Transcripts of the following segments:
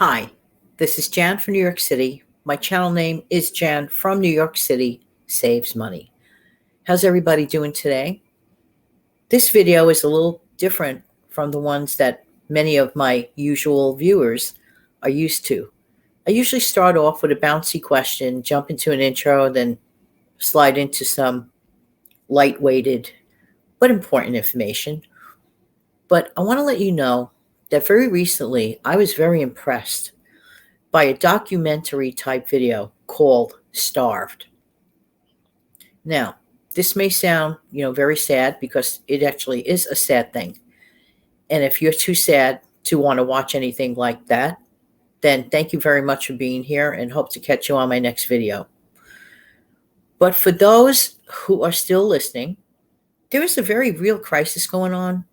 Hi, this is Jan from New York City. My channel name is Jan from New York City Saves Money. How's everybody doing today? This video is a little different from the ones that many of my usual viewers are used to. I usually start off with a bouncy question, jump into an intro, then slide into some light-weighted but important information. But I want to let you know that very recently I was very impressed by a documentary type video called Starved. Now, this may sound, very sad because it actually is a sad thing. And if you're too sad to want to watch anything like that, then thank you very much for being here and hope to catch you on my next video. But for those who are still listening, there is a very real crisis going on.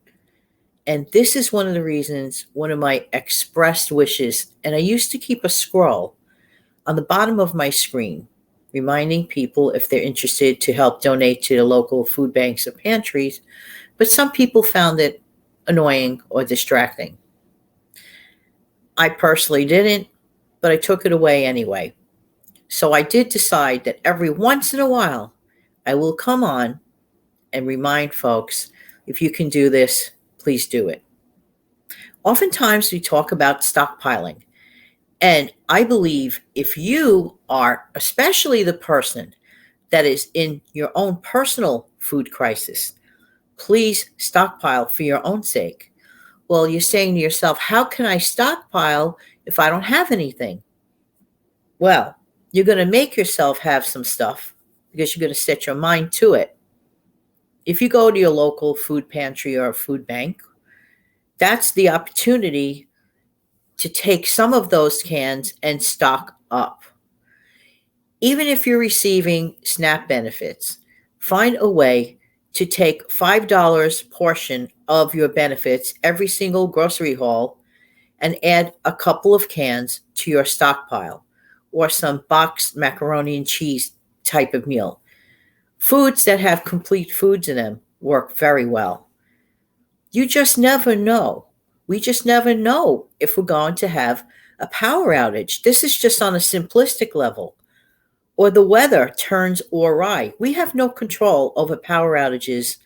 And this is one of the reasons, one of my expressed wishes, and I used to keep a scroll on the bottom of my screen, reminding people if they're interested to help donate to the local food banks or pantries, but some people found it annoying or distracting. I personally didn't, but I took it away anyway. So I did decide that every once in a while, I will come on and remind folks, if you can do this, please do it. Oftentimes we talk about stockpiling. And I believe if you are, especially the person that is in your own personal food crisis, please stockpile for your own sake. Well, you're saying to yourself, how can I stockpile if I don't have anything? Well, you're going to make yourself have some stuff because you're going to set your mind to it. If you go to your local food pantry or food bank, that's the opportunity to take some of those cans and stock up. Even if you're receiving SNAP benefits, find a way to take $5 portion of your benefits every single grocery haul and add a couple of cans to your stockpile or some boxed macaroni and cheese type of meal. Foods that have complete foods in them work very well. You just never know. We just never know if we're going to have a power outage. This is just on a simplistic level. Or the weather turns awry. We have no control over power outages.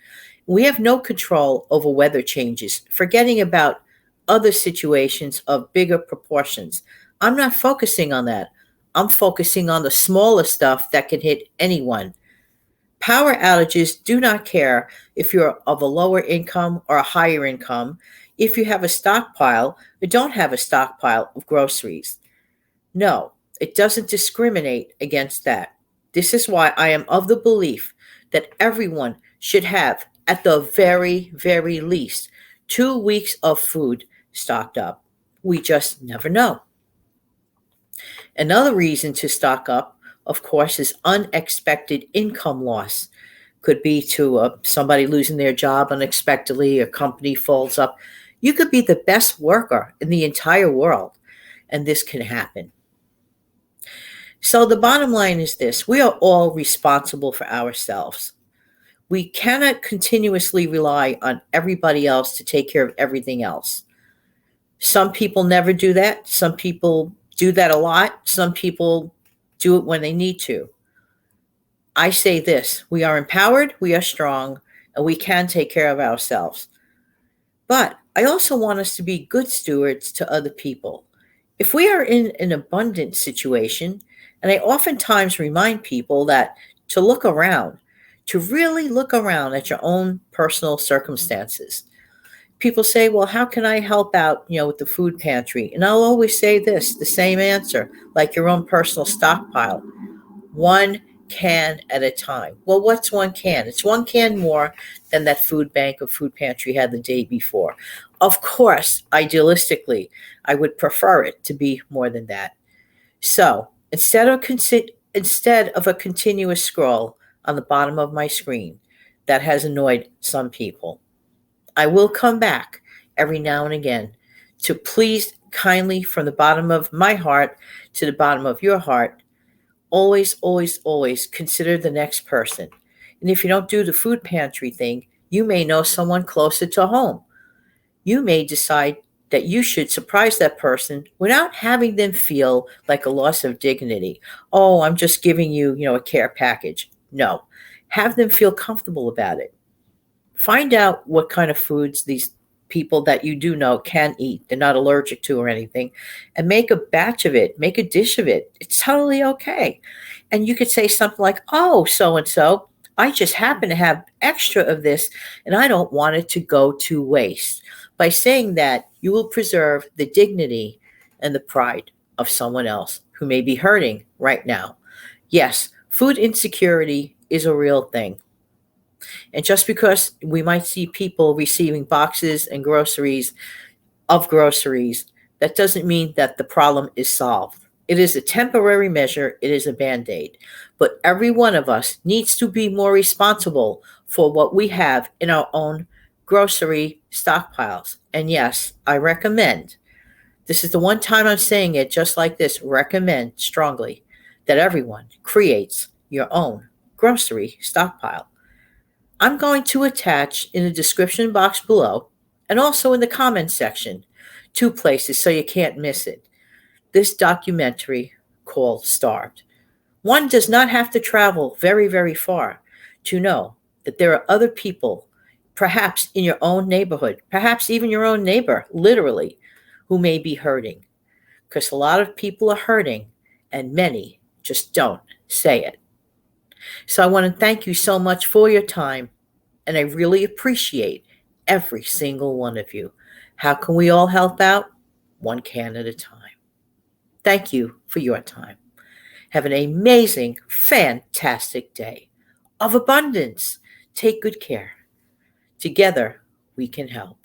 We have no control over weather changes, forgetting about other situations of bigger proportions. I'm not focusing on that. I'm focusing on the smaller stuff that can hit anyone. Power outages do not care if you're of a lower income or a higher income, if you have a stockpile or don't have a stockpile of groceries. No, it doesn't discriminate against that. This is why I am of the belief that everyone should have, at the very, very least, 2 weeks of food stocked up. We just never know. Another reason to stock up, of course, is unexpected income loss. Could be to somebody losing their job unexpectedly, a company folds up. You could be the best worker in the entire world, and this can happen. So the bottom line is this: we are all responsible for ourselves. We cannot continuously rely on everybody else to take care of everything else. Some people never do that. Some people do that a lot. Some people do it when they need to. I say this: we are empowered, we are strong, and we can take care of ourselves. But I also want us to be good stewards to other people. If we are in an abundant situation, and I oftentimes remind people that to look around, to really look around at your own personal circumstances. People say, well, how can I help out, with the food pantry? And I'll always say this, the same answer, like your own personal stockpile. One can at a time. Well, what's one can? It's one can more than that food bank or food pantry had the day before. Of course, idealistically, I would prefer it to be more than that. So instead of a continuous scroll on the bottom of my screen that has annoyed some people, I will come back every now and again to please kindly, from the bottom of my heart to the bottom of your heart, always, always, always consider the next person. And if you don't do the food pantry thing, you may know someone closer to home. You may decide that you should surprise that person without having them feel like a loss of dignity. Oh, I'm just giving you, a care package. No, have them feel comfortable about it. Find out what kind of foods these people that you do know can eat, they're not allergic to or anything, and make a batch of it, make a dish of it. It's totally okay. And you could say something like, oh, so and so, I just happen to have extra of this and I don't want it to go to waste. By saying that, you will preserve the dignity and the pride of someone else who may be hurting right now. Yes, food insecurity is a real thing. And just because we might see people receiving boxes and groceries, that doesn't mean that the problem is solved. It is a temporary measure, it is a band aid. But every one of us needs to be more responsible for what we have in our own grocery stockpiles. And yes, I recommend, this is the one time I'm saying it just like this, recommend strongly that everyone creates your own grocery stockpile. I'm going to attach in the description box below and also in the comments section 2 places so you can't miss it. This documentary called Starved. One does not have to travel very, very far to know that there are other people, perhaps in your own neighborhood, perhaps even your own neighbor, literally, who may be hurting. Because a lot of people are hurting and many just don't say it. So I want to thank you so much for your time, and I really appreciate every single one of you. How can we all help out? One can at a time. Thank you for your time. Have an amazing, fantastic day of abundance. Take good care. Together, we can help.